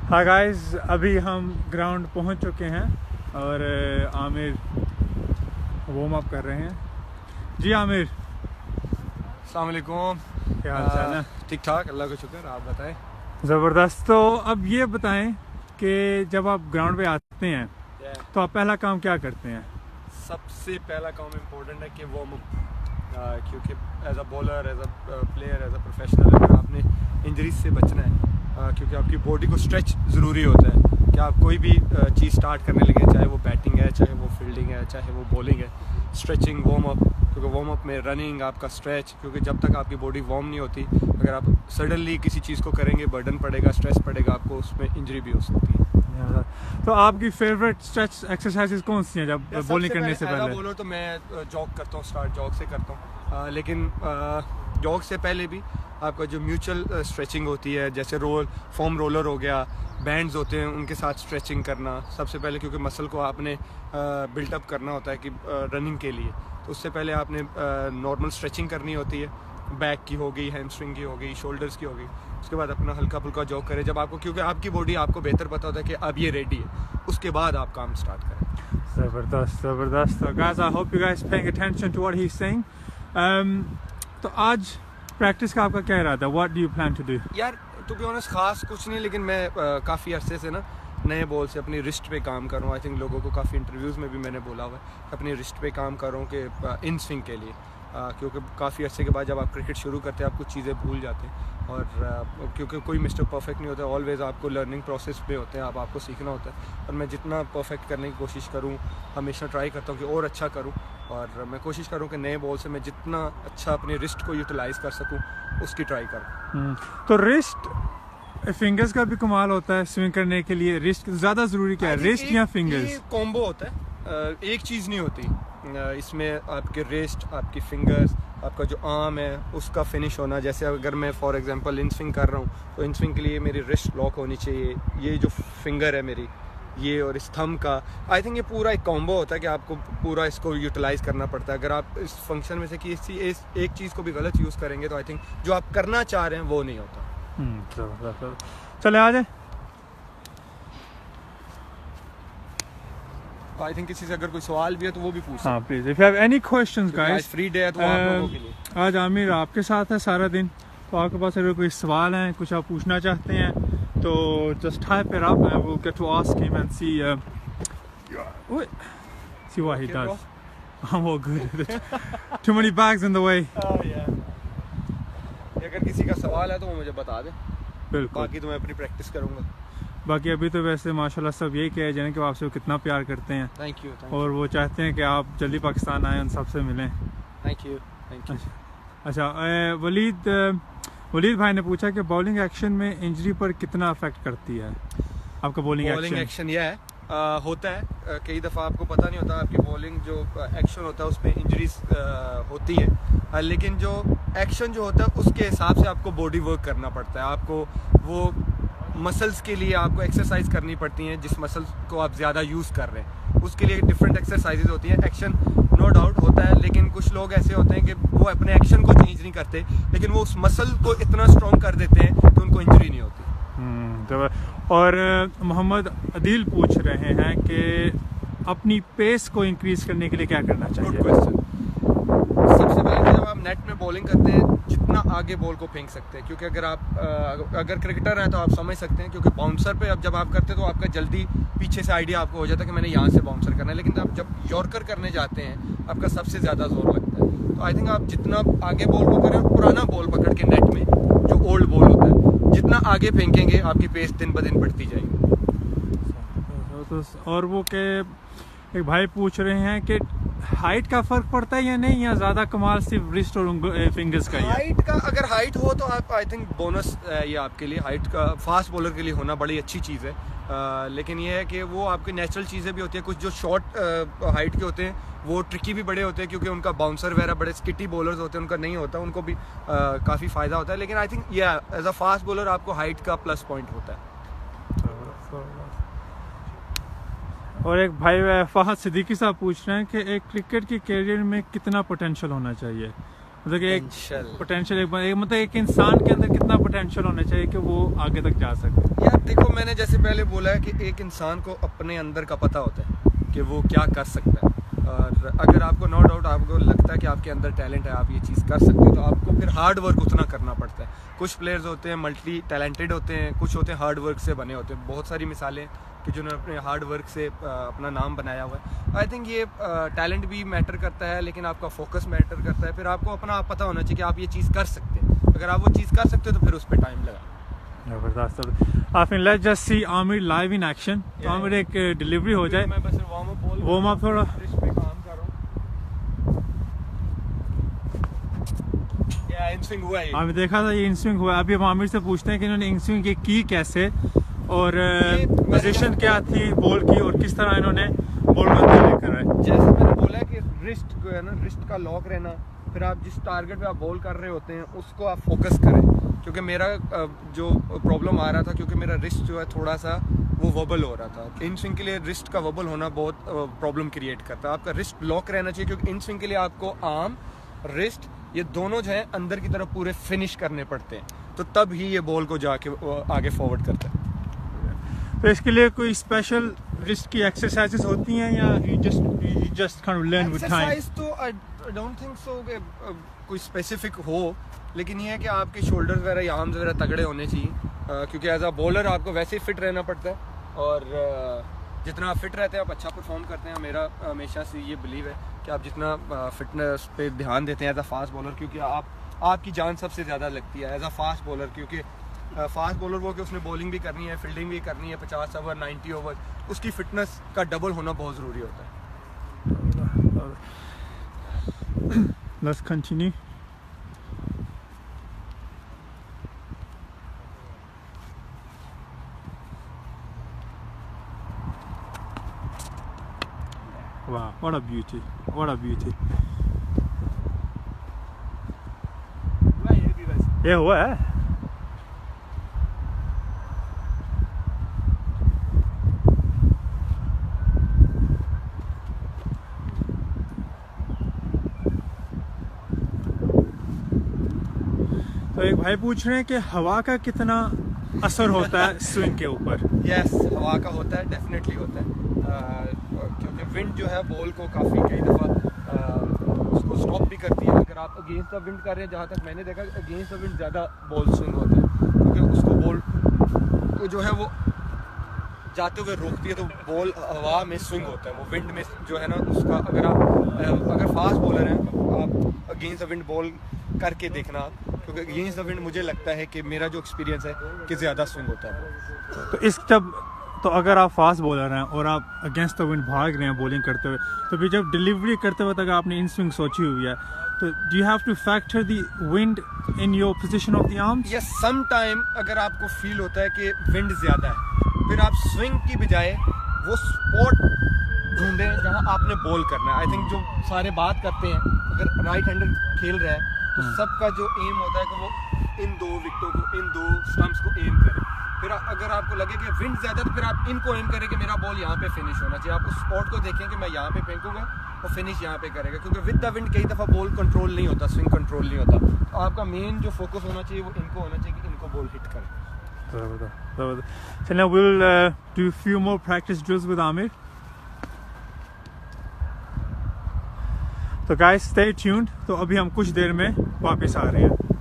हाँ गाइस, अभी हम ग्राउंड पहुंच चुके हैं और आमिर वार्म अप कर रहे हैं। जी आमिर, अस्सलाम वालेकुम। क्या हाल चाल है? ठीक ठाक, अल्लाह का शुक्र। आप बताएं। ज़बरदस्त। तो अब ये बताएं कि जब आप ग्राउंड पे आते हैं तो आप पहला काम क्या करते हैं? सबसे पहला काम इम्पोर्टेंट है कि वार्म अप, क्योंकि as a bowler, as a player, as a professional अगर आपने इंजरीज से बचना है, क्योंकि आपकी बॉडी को स्ट्रेच ज़रूरी होता है कि आप कोई भी चीज़ स्टार्ट करने लगे, चाहे वो बैटिंग है, चाहे वो फील्डिंग है, चाहे वो बॉलिंग है। स्ट्रेचिंग, वार्म अप, क्योंकि वार्म अप में रनिंग, आपका स्ट्रेच, क्योंकि जब तक आपकी बॉडी वार्म नहीं होती, अगर आप सडनली किसी चीज़ को करेंगे, बर्डन पड़ेगा, स्ट्रेस पड़ेगा, आपको उसमें इंजरी भी हो सकती है। तो आपकी फेवरेट स्ट्रेच एक्सरसाइजेज कौन सी हैं जब बॉलिंग करने से पहले? बॉलर तो मैं जॉग करता हूँ, स्टार्ट जॉग से करता हूँ, लेकिन जॉग से पहले भी आपका जो म्यूचुअल स्ट्रेचिंग होती है, जैसे फॉर्म रोलर हो गया, बैंड्स होते हैं, उनके साथ स्ट्रेचिंग करना सबसे पहले, क्योंकि मसल को आपने बिल्टअप करना होता है कि रनिंग के लिए, तो उससे पहले आपने नॉर्मल स्ट्रेचिंग करनी होती है। बैक की हो गई, हैमस्ट्रिंग की हो गई, शोल्डर्स की हो गई। उसके बाद अपना हल्का फुल्का जॉग करें जब आपको, क्योंकि आपकी बॉडी आपको बेहतर पता होता है कि अब ये रेडी है, उसके बाद आप काम स्टार्ट करें। ज़बरदस्त ज़बरदस्त। So guys, I hope you guys paying attention to what he's saying. तो आज प्रैक्टिस का आपका क्या इरादा है? What do you plan to do? यार टू बी ऑनेस्ट खास कुछ नहीं, लेकिन मैं काफ़ी अरसे से ना नए बॉल से अपनी रिस्ट पे काम कर रहा हूँ। आई थिंक लोगों को काफ़ी इंटरव्यूज़ में भी मैंने बोला हुआ है अपनी रिस्ट पे काम कर रहा हूँ कि इन स्विंग के लिए, क्योंकि काफ़ी अरसे के बाद जब आप क्रिकेट शुरू करते हैं आप कुछ चीज़ें भूल जाते हैं, और क्योंकि कोई मिस्टर परफेक्ट नहीं होता, ऑलवेज़ आपको लर्निंग प्रोसेस पे होते हैं, आपको सीखना होता है। और मैं जितना परफेक्ट करने की कोशिश करूँ, हमेशा ट्राई करता हूँ कि और अच्छा करूँ, और मैं कोशिश करूँ कि नए बॉल से मैं जितना अच्छा अपनी रिस्ट को यूटिलाइज़ कर सकूँ उसकी ट्राई करूँ। तो रिस्ट फिंगर्स का भी कमाल होता है स्विंग करने के लिए। रिस्ट ज़्यादा ज़रूरी क्या है, रिस्ट या फिंगर्स? कॉम्बो होता है, एक चीज़ नहीं होती इसमें। आपके रिस्ट, आपकी फिंगर्स, आपका जो आर्म है उसका फिनिश होना। जैसे अगर मैं फॉर एग्जांपल इन स्विंग कर रहा हूँ, तो इन स्विंग के लिए मेरी रिस्ट लॉक होनी चाहिए, ये जो फिंगर है मेरी, ये और इस थंब का। आई थिंक ये पूरा एक कॉम्बो होता है कि आपको पूरा इसको यूटिलाइज़ करना पड़ता है। अगर आप इस फंक्शन में से किसी एक चीज़ को भी गलत यूज़ करेंगे तो आई थिंक जो आप करना चाह रहे हैं वो नहीं होता। चले आ जाए। आई थिंक किसी से अगर कोई सवाल भी है तो वो भी पूछ। हाँ please, if you have any questions guys. Free day है तो आप लोगों के लिए। आज आमिर आपके साथ है सारा दिन, तो आपके पास अगर कोई सवाल है, कुछ आप पूछना चाहते हैं, तो just type it up and we will get to ask him and see what he does. I'm all good. Too many bags in the way. अगर किसी का सवाल है तो वो मुझे बता दे, बिल्कुल। बाकी तो मैं अपनी प्रैक्टिस करूंगा। बाकी अभी तो वैसे माशाल्लाह सब यही कहे जाने कि वो आपसे कितना प्यार करते हैं। Thank you. और वो चाहते हैं कि आप जल्दी पाकिस्तान आए, उन सबसे मिलें। Thank you. अच्छा, वलीद भाई ने पूछा कि बॉलिंग एक्शन में इंजरी पर कितना अफेक्ट करती है आपका बॉलिंग एक्शन? यह है होता है कई दफ़ा आपको पता नहीं होता, आपकी बॉलिंग जो एक्शन होता है उसमें इंजरीज होती है, लेकिन जो एक्शन जो होता है उसके हिसाब से आपको बॉडी वर्क करना पड़ता है। आपको वो मसल्स के लिए आपको एक्सरसाइज करनी पड़ती हैं, जिस मसल्स को आप ज़्यादा यूज़ कर रहे हैं उसके लिए डिफरेंट एक्सरसाइजेज होती हैं। एक्शन नो डाउट होता है, लेकिन कुछ लोग ऐसे होते हैं कि वो अपने एक्शन को चेंज नहीं करते, लेकिन वो उस मसल को इतना स्ट्रॉन्ग कर देते हैं कि उनको इंजरी नहीं होती। और मोहम्मद अदील पूछ रहे हैं कि अपनी पेस को इंक्रीज करने के लिए क्या करना चाहिए? Good question. सबसे पहले जब आप नेट में बॉलिंग करते हैं, जितना आगे बॉल को फेंक सकते हैं, क्योंकि अगर क्रिकेटर हैं तो आप समझ सकते हैं, क्योंकि बाउंसर पे अब जब आप करते हैं तो आपका जल्दी पीछे से आइडिया आपको हो जाता है कि मैंने यहाँ से बाउंसर करना है, लेकिन आप जब यॉर्कर करने जाते हैं आपका सबसे ज़्यादा जोर लगता है। तो आई थिंक आप जितना आगे बॉल को करें, पुराना बॉल पकड़ के नेट में जो ओल्ड बॉल होता है, जितना आगे फेंकेंगे आपकी पेस दिन ब दिन बढ़ती जाएगी। और वो के एक भाई पूछ रहे हैं कि हाइट का फर्क पड़ता है या नहीं, या ज़्यादा कमाल सिर्फ रिस्ट और फिंगर्स का ही है? हाइट का, अगर हाइट हो तो आप आई थिंक बोनस ये आपके लिए, हाइट का फास्ट बॉलर के लिए होना बड़ी अच्छी चीज़ है, लेकिन ये है कि वो आपकी नेचुरल चीज़ें भी होती है। कुछ जो शॉर्ट हाइट के होते हैं वो ट्रिकी भी बड़े होते हैं, क्योंकि उनका बाउंसर वगैरह बड़े स्किटी बॉलर्स होते हैं, उनका नहीं होता, उनको भी काफ़ी फ़ायदा होता है। लेकिन आई थिंक ये एज अ फास्ट बॉलर आपको हाइट का प्लस पॉइंट होता है। और एक भाई फहद सिद्दीकी साहब पूछ रहे हैं कि एक क्रिकेट के कैरियर में कितना पोटेंशियल होना चाहिए? मतलब कि एक Potential. पोटेंशियल मतलब एक इंसान के अंदर कितना पोटेंशियल होना चाहिए कि वो आगे तक जा सके? यार देखो, मैंने जैसे पहले बोला है कि एक इंसान को अपने अंदर का पता होता है कि वो क्या कर सकता है, और अगर आपको नो डाउट आपको लगता है कि आपके अंदर टैलेंट है, आप ये चीज़ कर सकते हो, तो आपको फिर हार्ड वर्क उतना करना पड़ता है। कुछ प्लेयर्स होते हैं मल्टी टैलेंटेड होते हैं, कुछ होते हैं हार्ड वर्क से बने होते हैं। बहुत सारी मिसालें कि जिन्होंने अपने हार्ड वर्क से अपना नाम बनाया हुआ है। आई थिंक ये टैलेंट भी मैटर करता है, लेकिन आपका फोकस मैटर करता है। फिर आपको अपना पता होना चाहिए कि आप ये चीज़ कर सकते हैं। अगर आप वो चीज़ कर सकते हो तो फिर उस पर टाइम लगा। जबरदस्त। आप let's just see Aamir live in action. तो आमिर एक डिलीवरी हो जाए, मैं बस वार्म अप थोड़ा रिस्ट पे काम कर रहा हूं। या इनस्विंग हुआ है। आपने देखा था ये इनस्विंग हुआ। अभी हम आमिर से पूछते हैं कि इन्होंने इनस्विंग की कैसे, और पोजीशन क्या थी बॉल की, और किस तरह इन्होंने बॉल को अंदर लेकर आए। जैसे मैंने बोला कि रिस्ट को है ना, रिस्ट का लॉक रहना, फिर आप जिस टारगेट पे आप बॉल कर रहे होते हैं उसको आप फोकस करें। क्योंकि मेरा जो प्रॉब्लम आ रहा था, क्योंकि मेरा रिस्ट जो है थोड़ा सा वो वबल हो रहा था। इन स्विंग के लिए रिस्ट का वबल होना बहुत प्रॉब्लम क्रिएट करता है। आपका रिस्ट लॉक रहना चाहिए, क्योंकि इन स्विंग के लिए आपको आर्म, रिस्ट, ये दोनों जो है अंदर की तरफ पूरे फिनिश करने पड़ते हैं, तो तब ही ये बॉल को जाके आगे फॉरवर्ड करता है। तो इसके लिए कोई स्पेशल रिस्ट की एक्सरसाइजेस होती हैं, या you just kind of learn with time? Exercise तो आई डोंट थिंक सो कोई स्पेसिफिक हो, लेकिन ये है कि आपके शोल्डर्स वगैरह या आर्म्स वगैरह तगड़े होने चाहिए, क्योंकि एज अ बॉलर आपको वैसे ही फिट रहना पड़ता है, और जितना आप फिट रहते हैं आप अच्छा परफॉर्म करते हैं। मेरा हमेशा से ये बिलीव है कि आप जितना फिटनेस पे ध्यान देते हैं एज अ फास्ट बॉलर, क्योंकि आपकी जान सबसे ज़्यादा लगती है एज अ फास्ट बॉलर, क्योंकि फास्ट बॉलर वो कि उसने बॉलिंग भी करनी है, फील्डिंग भी करनी है, 50 ओवर 90 ओवर, उसकी फिटनेस का डबल होना बहुत ज़रूरी होता है। Let's continue. Wow, what a beauty. What a beauty. ये हुआ है। तो एक भाई पूछ रहे हैं कि हवा का कितना असर होता है स्विंग के ऊपर? यस, हवा का होता है, डेफिनेटली होता है, क्योंकि विंड जो है बॉल को काफ़ी कई दफ़ा उसको स्टॉप भी करती है। अगर आप अगेंस्ट द विंड कर रहे हैं, जहाँ तक मैंने देखा अगेंस्ट द विंड ज़्यादा बॉल स्विंग होता है, क्योंकि उसको बॉल को जो है वो जाते हुए रोकती है, तो बॉल हवा में स्विंग होता है। वो विंड में जो है ना उसका, अगर फास्ट बॉलर हैं आप अगेंस्ट द विंड बॉल करके देखना, क्योंकि अगेंस्ट द विंड मुझे लगता है कि मेरा जो एक्सपीरियंस है कि ज़्यादा स्विंग होता है। तो अगर आप फास्ट बॉलर हैं और आप अगेंस्ट द विंड भाग रहे हैं बॉलिंग करते हुए, तो फिर जब डिलीवरी करते वक्त अगर आपने इन स्विंग सोची हुई है, तो do you have to factor the wind in your position of the arms? Yes, some time अगर आपको फील होता है कि विंड ज़्यादा है, फिर आप स्विंग की बजाय वो स्पॉट ढूंढें जहां आपने बॉल करना है। आई थिंक जो सारे बात करते हैं, अगर राइट हैंडर खेल रहा है तो सबका जो एम होता है कि वो इन दो विकेटों को, इन दो स्टंप्स को एम करे। फिर अगर आपको लगे कि विंड ज़्यादा, तो फिर आप इनको एम करें कि मेरा बॉल यहाँ पे फिनिश होना चाहिए। आप उस स्पॉट को देखें कि मैं यहाँ पे फेंकूंगा और फिनिश यहाँ पे करेगा, क्योंकि विद द विंड कई दफ़ा बॉल कंट्रोल नहीं होता, स्विंग कंट्रोल नहीं होता। तो आपका मेन जो फोकस होना चाहिए वो इनको होना चाहिए कि इनको बॉल हिट करें। So now we'll do a few more practice drills with Amir. तो guys stay tuned. तो अभी हम कुछ देर में वापस आ रहे हैं।